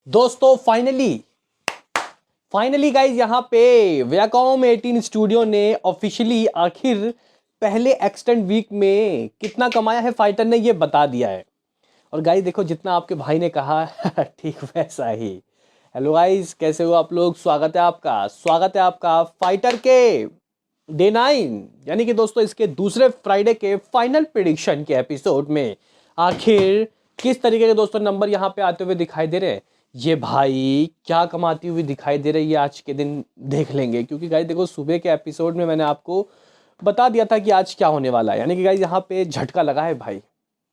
दोस्तों finally guys यहाँ पे वियाकॉम 18 स्टूडियो ने ऑफिशियली आखिर पहले एक्सटेंड वीक में कितना कमाया है फाइटर ने ये बता दिया है। और गाइज देखो जितना आपके भाई ने कहा ठीक वैसा ही। हेलो गाइज, कैसे हो आप लोग? स्वागत है आपका फाइटर के डे 9 यानी कि दोस्तों इसके दूसरे फ्राइडे के फाइनल प्रेडिक्शन के एपिसोड में आखिर किस तरीके के दोस्तों नंबर यहाँ पे आते हुए दिखाई दे रहे हैं, ये भाई क्या कमाती हुई दिखाई दे रही है आज के दिन देख लेंगे। क्योंकि गाइस देखो सुबह के एपिसोड में मैंने आपको बता दिया था कि आज क्या होने वाला है, यानी कि गाइस यहाँ पे झटका लगा है भाई।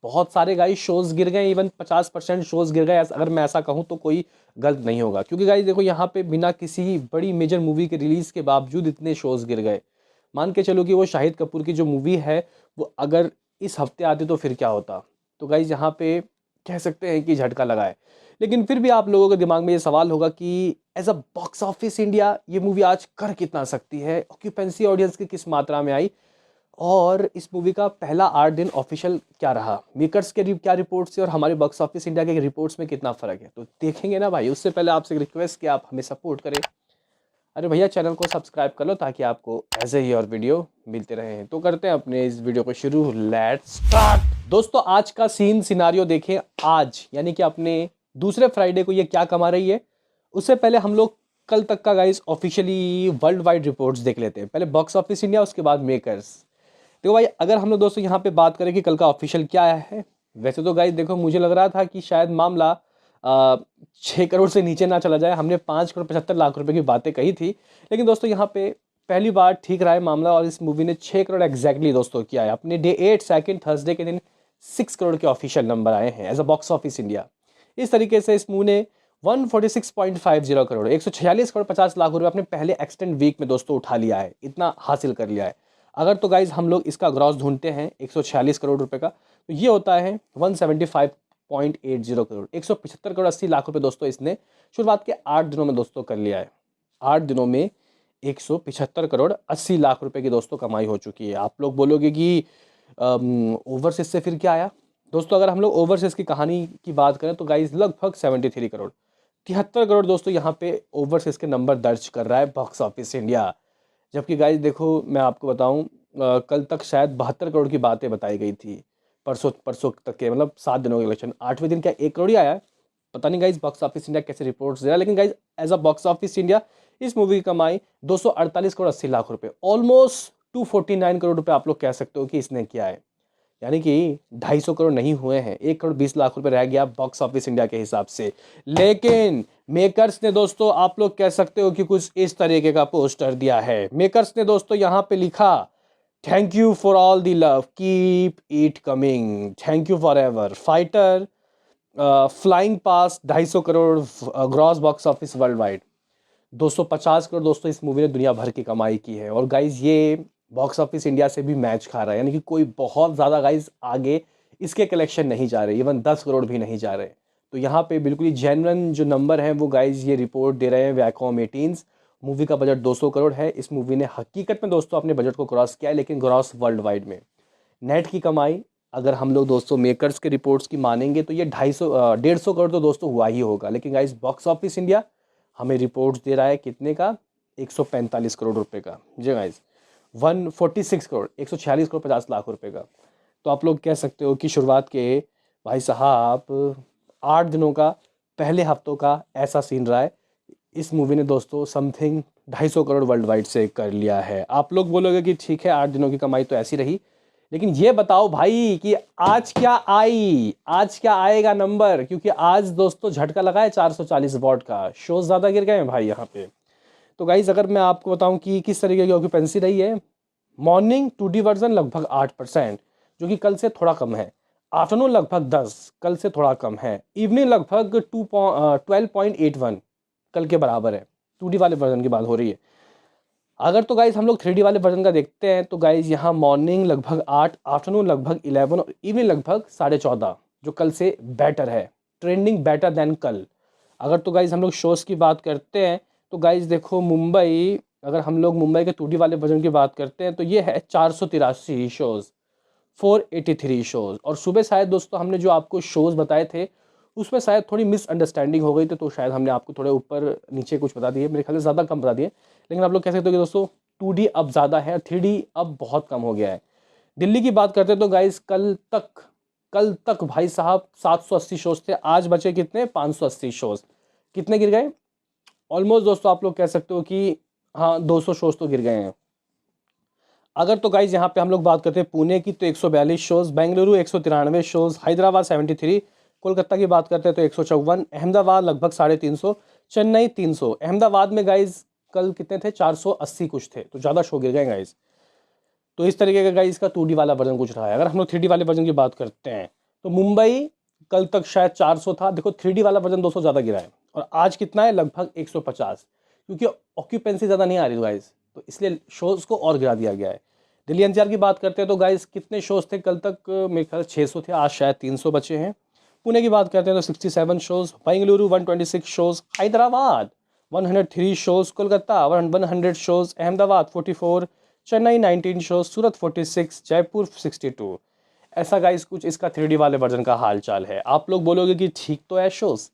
बहुत सारे गाइस शोज गिर गए, इवन 50% शोज गिर गए। अगर मैं ऐसा कहूँ तो कोई गलत नहीं होगा, क्योंकि गाइस देखो यहाँ पे बिना किसी बड़ी मेजर मूवी के रिलीज के बावजूद इतने शोज गिर गए। मान के चलो कि वो शाहिद कपूर की जो मूवी है वो अगर इस हफ्ते आती तो फिर क्या होता। तो गाइस यहाँ पे कह सकते हैं कि झटका लगा है। लेकिन फिर भी आप लोगों के दिमाग में ये सवाल होगा कि as a box office India ये मूवी आज कर कितना सकती है, ऑक्यूपेंसी ऑडियंस की किस मात्रा में आई, और इस मूवी का पहला 8 दिन ऑफिशियल क्या रहा, मेकर्स के क्या रिपोर्ट्स थी और हमारे बॉक्स ऑफिस इंडिया के रिपोर्ट्स में कितना फर्क है, तो देखेंगे ना भाई। उससे पहले आपसे रिक्वेस्ट कि आप हमें सपोर्ट करें। अरे भैया चैनल को सब्सक्राइब कर लो ताकि आपको ऐसे ही और वीडियो मिलते रहें। तो करते हैं अपने इस वीडियो को शुरू, लेट्स स्टार्ट। दोस्तों आज का सीन सिनारियो देखें, आज यानी कि अपने दूसरे फ्राइडे को ये क्या कमा रही है। उससे पहले हम लोग कल तक का guys officially world wide reports देख लेते हैं। पहले बॉक्स ऑफिस इंडिया, उसके बाद मेकर्स। देखो भाई, अगर हम लोग दोस्तों यहाँ पे बात करें कि कल का ऑफिशियल क्या है, वैसे तो गाइस देखो मुझे लग रहा था कि शायद मामला 6 करोड़ से नीचे ना चला जाए। हमने 5 करोड़ 75 लाख रुपए की बातें कही थी, लेकिन दोस्तों यहाँ पे पहली बार ठीक रहा है मामला और इस मूवी ने 6 करोड़ एग्जैक्टली दोस्तों किया है। अपने डे 8 सेकंड थर्सडे के दिन 6 करोड़ के ऑफिशियल नंबर आए हैं as a box office India. इस तरीके से इस मूवी ने 146.50 करोड़ 146 करोड़ 50 लाख रुपए अपने पहले एक्सटेंड वीक में दोस्तों उठा लिया है, इतना हासिल कर लिया है। अगर तो गाइज हम लोग इसका ग्रॉस ढूंढते हैं 146 करोड़ रुपए का, तो ये होता है 175.80 करोड़ 175 करोड़ 80 लाख रुपए दोस्तों इसने शुरुआत के 8 दिनों में दोस्तों कर लिया है। 8 दिनों में 175 करोड़ 80 लाख रुपए की दोस्तों कमाई हो चुकी है। आप लोग बोलोगे कि ओवरसीज से फिर क्या आया। दोस्तों अगर हम लोग ओवरसीज की कहानी की बात करें तो गाइज लगभग 73 करोड़ 73 करोड़ दोस्तों यहाँ पे ओवरसीज के नंबर दर्ज कर रहा है बॉक्स ऑफिस इंडिया। जबकि गाइज देखो मैं आपको बताऊं, कल तक शायद 72 करोड़ की बातें बताई गई थी। परसों परसों तक के मतलब 7 दिनों के कलेक्शन 8वें दिन क्या 1 करोड़ ही आया है। पता नहीं गाइज बॉक्स ऑफिस इंडिया कैसे रिपोर्ट्स दे रहा है, लेकिन guys as a box office India इस मूवी की कमाई 248 करोड़ 80 लाख रुपए, ऑलमोस्ट 249 करोड़ रुपए आप लोग कह सकते हो कि इसने किया है। यानी कि 250 करोड़ नहीं हुए हैं, 1 करोड़ 20 लाख रुपए रह गया बॉक्स ऑफिस इंडिया के हिसाब से। लेकिन मेकर्स ने दोस्तों आप लोग कह सकते हो कि कुछ इस तरीके का पोस्टर दिया है। मेकर्स ने दोस्तों यहाँ पे लिखा, thank you for all the love, keep it coming, thank you for ever, fighter flying pass 250 crore gross box office world wide. 250 crore दोस्तों इस मूवी ने दुनिया भर की कमाई की है। और गाइज ये बॉक्स ऑफिस इंडिया से भी मैच खा रहा है, यानी कि कोई बहुत ज़्यादा गाइज आगे इसके कलेक्शन नहीं जा रहे, इवन 10 करोड़ भी नहीं जा रहे। तो यहाँ पे बिल्कुल ही जेन्युइन जो नंबर है वो गाइज ये रिपोर्ट दे रहे हैं वैकॉम 18। मूवी का बजट 200 करोड़ है। इस मूवी ने हकीकत में दोस्तों अपने बजट को क्रॉस किया है, लेकिन क्रॉस वर्ल्ड वाइड में। नेट की कमाई अगर हम लोग दोस्तों मेकर्स के रिपोर्ट्स की मानेंगे तो ये 150 करोड़ तो दोस्तों हुआ ही होगा। लेकिन गाइज बॉक्स ऑफिस इंडिया हमें रिपोर्ट्स दे रहा है कितने का, 145 करोड़ रुपए का। जी गाइज 146 करोड़ 146 करोड़ 50 लाख रुपए का। तो आप लोग कह सकते हो कि शुरुआत के भाई साहब 8 दिनों का, पहले हफ्तों का ऐसा सीन रहा है। इस मूवी ने दोस्तों समथिंग 250 करोड़ वर्ल्ड वाइड से कर लिया है। आप लोग बोलोगे कि ठीक है 8 दिनों की कमाई तो ऐसी रही, लेकिन ये बताओ भाई कि आज क्या आई, आज क्या आएगा नंबर। क्योंकि आज दोस्तों झटका लगा है 440 वॉट का, शोज ज़्यादा गिर गए हैं भाई यहाँ पे। तो गाइज अगर मैं आपको बताऊं कि किस तरीके की ऑक्यूपेंसी रही है, मॉर्निंग 2D वर्जन लगभग 8%, जो कि कल से थोड़ा कम है। आफ्टरनून लगभग 10, कल से थोड़ा कम है। इवनिंग लगभग 12.81, कल के बराबर है। 2D वाले वर्जन की बात हो रही है। अगर तो गाइज हम लोग 3D वाले वर्जन का देखते हैं तो गाइज यहाँ मॉर्निंग लगभग 8, आफ्टरनून लगभग 11 और इवनिंग लगभग 14.5, जो कल से बेटर है, ट्रेंडिंग बेटर देन कल। अगर तो गाइज हम लोग शोज़ की बात करते हैं तो गाइज देखो मुंबई, अगर हम लोग मुंबई के 2D वाले वर्जन की बात करते हैं तो ये है 483 शोज़, 483 शोज़। और सुबह शायद दोस्तों हमने जो आपको शोज़ बताए थे उसमें शायद थोड़ी मिसअंडरस्टैंडिंग हो गई थी, तो शायद हमने आपको थोड़े ऊपर नीचे कुछ बता दिए, मेरे ख्याल से ज़्यादा कम बता दिए। लेकिन आप लोग कह सकते हो कि दोस्तों 2D अब ज़्यादा है, 3D अब बहुत कम हो गया है। दिल्ली की बात करते हैं तो गाइस कल तक भाई साहब 780 शोज थे, आज बचे कितने 580 शोज। कितने गिर गए? ऑलमोस्ट दोस्तों आप लोग कह सकते हो कि हाँ 200 शोज तो गिर गए हैं। अगर तो गाइज यहाँ पे हम लोग बात करते हैं पुणे की तो 142 शोज, बेंगलुरु 193 शोज, हैदराबाद 73, कोलकाता की बात करते हैं तो 154, अहमदाबाद लगभग 350, चेन्नई 300। अहमदाबाद में गाइज कल कितने थे? 480 कुछ थे, तो ज़्यादा शो गिर गए गाइज। तो इस तरीके का गाइज का 2D वाला वर्जन कुछ रहा है। अगर हम लोग 3D वाले वर्जन की बात करते हैं तो मुंबई कल तक शायद 400 था, देखो 3D वाला वर्जन 200 ज़्यादा गिरा है। और आज कितना है? लगभग 150, क्योंकि ऑक्यूपेंसी ज़्यादा नहीं आ रही गाइज, तो इसलिए शोज़ को और गिरा दिया गया है। दिल्ली एनसीआर की बात करते हैं तो गाइज कितने शोज़ थे कल तक? मेरे ख्याल 600 थे, आज शायद 300 बचे हैं। पुणे की बात करते हैं तो 67 shows, Bengaluru 126 shows, Hyderabad 103 shows, Kolkata 100 shows, Ahmedabad 44, Chennai 19 shows, Surat 46, Jaipur 62। ऐसा गाइस कुछ इसका 3D वाले वर्जन का हाल चाल है। आप लोग बोलोगे कि ठीक तो है शोज़,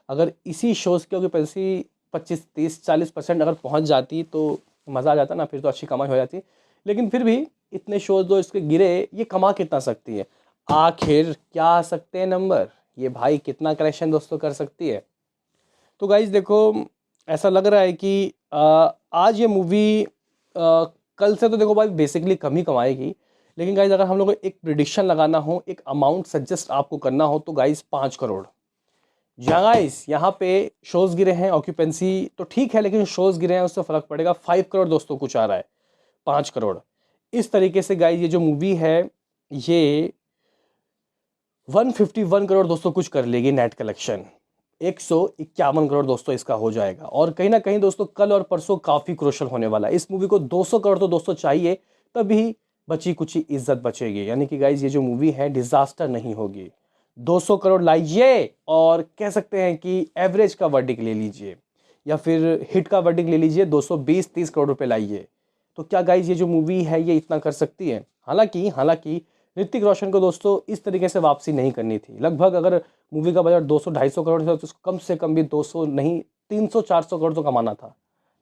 अगर इसी शोज़ की ऑक्यूपेंसी 25 30 40% अगर पहुंच जाती तो मज़ा आ जाता ना, फिर तो अच्छी कमाई हो जाती। लेकिन फिर भी इतने शोज़ जो इसके गिरे, ये कमा कितना सकती है? आखिर क्या आ सकते हैं नंबर, ये भाई कितना कलेक्शन दोस्तों कर सकती है? तो गाइज देखो, ऐसा लग रहा है कि आज ये मूवी कल से तो देखो भाई बेसिकली कम ही कमाएगी। लेकिन गाइज अगर हम लोग को एक प्रिडिक्शन लगाना हो, एक अमाउंट सजेस्ट आपको करना हो तो गाइज 5 करोड़। जहाँ गाइज यहाँ पे शोज़ गिरे हैं, ऑक्यूपेंसी तो ठीक है लेकिन शोज़ गिरे हैं, उससे फ़र्क पड़ेगा। 5 करोड़ दोस्तों कुछ आ रहा है, 5 करोड़। इस तरीके से गाइज ये जो मूवी है ये 151 करोड़ दोस्तों कुछ कर लेगी नेट कलेक्शन। 151 करोड़ दोस्तों इसका हो जाएगा। और कहीं ना कहीं दोस्तों कल और परसों काफ़ी क्रूशल होने वाला है। इस मूवी को 200 करोड़ तो दोस्तों चाहिए, तभी बची कुछ इज्जत बचेगी। यानी कि गाइज ये जो मूवी है डिजास्टर नहीं होगी। 200 करोड़ लाइए और कह सकते हैं कि एवरेज का वर्डिक्ट ले लीजिए या फिर हिट का वर्डिक्ट ले लीजिए, 220-30 करोड़ रुपए लाइए। तो क्या गाइज ये जो मूवी है ये इतना कर सकती है? हालांकि ऋतिक रोशन को दोस्तों इस तरीके से वापसी नहीं करनी थी। लगभग अगर मूवी का बजट 200-250 करोड़ था तो कम से कम भी 200 नहीं 300-400 करोड़ तो कमाना था।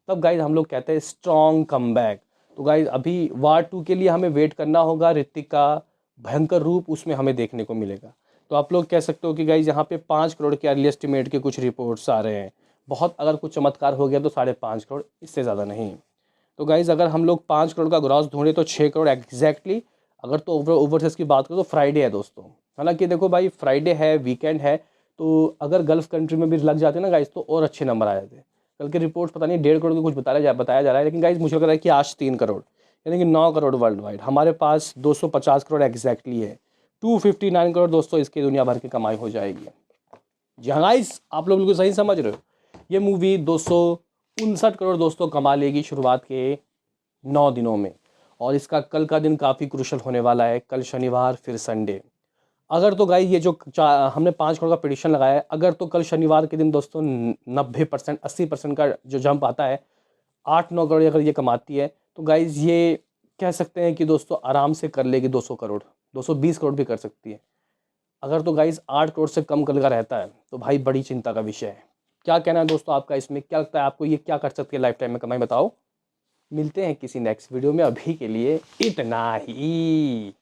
तब गाइज हम लोग कहते हैं स्ट्रॉन्ग कमबैक। तो गाइज अभी वार 2 के लिए हमें वेट करना होगा, ऋतिक का भयंकर रूप उसमें हमें देखने को मिलेगा। तो आप लोग कह सकते हो कि गाइज यहाँ पे 5 करोड़ के अर्ली एस्टिमेट के कुछ रिपोर्ट्स आ रहे हैं। बहुत अगर कुछ चमत्कार हो गया तो 5.5 करोड़, इससे ज़्यादा नहीं। तो गाइज़ अगर हम लोग 5 करोड़ का ग्रॉस ढूंढे तो 6 करोड़ एग्जैक्टली। अगर तो ओवरसीज की बात करें तो फ्राइडे है दोस्तों। हालांकि देखो भाई फ्राइडे है, वीकेंड है, तो अगर गल्फ कंट्री में भी लग जाते ना गाइज़ तो और अच्छे नंबर आ जाते। कल के रिपोर्ट पता नहीं 1.5 करोड़ की कुछ बताया जा रहा है, लेकिन गाइज़ मुझे लग रहा है कि आज 3 करोड़, यानी कि 9 करोड़ वर्ल्ड वाइड। हमारे पास 250 करोड़ एग्जैक्टली है। 259 करोड़ दोस्तों इसकी दुनिया भर की कमाई हो जाएगी। जी हाँ गाइस, आप लोग बिल्कुल सही समझ रहे हो। ये मूवी 259 करोड़ दोस्तों कमा लेगी शुरुआत के 9 दिनों में। और इसका कल का दिन काफ़ी क्रूशल होने वाला है, कल शनिवार फिर संडे। अगर तो गाइस ये जो हमने 5 करोड़ का प्रेडिक्शन लगाया है, अगर तो कल शनिवार के दिन दोस्तों 90% 80% का जो जंप आता है, 8-9 करोड़ अगर ये कमाती है तो गाइस ये कह सकते हैं कि दोस्तों आराम से कर लेगी 200 करोड़, 220 करोड़ भी कर सकती है। अगर तो गाइस 8 करोड़ से कम कल का रहता है तो भाई बड़ी चिंता का विषय है। क्या कहना है दोस्तों आपका इसमें? क्या लगता है आपको ये क्या कर सकती है लाइफ टाइम में कमाई, बताओ। मिलते हैं किसी नेक्स्ट वीडियो में, अभी के लिए इतना ही।